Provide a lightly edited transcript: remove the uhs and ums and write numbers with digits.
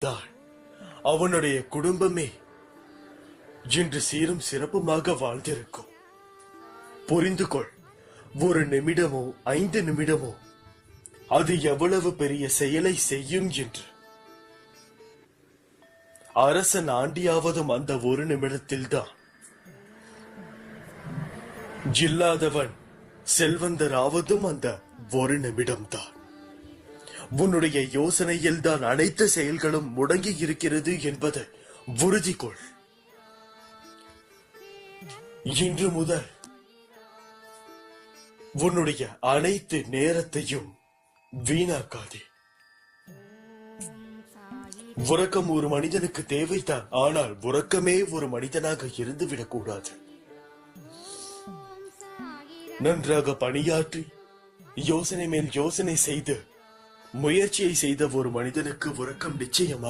தான் அவனுடைய குடும்பமே இன்று சீரும் சிறப்புமாக வாழ்ந்திருக்கும். புரிந்து கொள், ஒரு நிமிடமோ 5 நிமிடமோ அது எவ்வளவு பெரிய செயலை செய்யும் என்று. அரசன் ஆண்டியாவதும் அந்த ஒரு நிமிடத்தில்தான். இல்லாதவன் செல்வந்தராவதும் அந்த ஒரு நிமிடம்தான். உன்னுடைய யோசனையில் தான் அனைத்து செயல்களும் முடங்கி இருக்கிறது என்பதை உறுதி கொள். இன்று முதல் உன்னுடைய அனைத்து நேரத்தையும் வீணாக்காதே. உறக்கம் ஒரு மனிதனுக்கு தேவைதான், ஆனால் உறக்கமே ஒரு மனிதனாக இருந்துவிடக் கூடாது. நன்றாக பணியாற்றி யோசனை மேல் யோசனை செய்து முயற்சியை செய்த ஒரு மனிதனுக்கு உறக்கம் நிச்சயமாக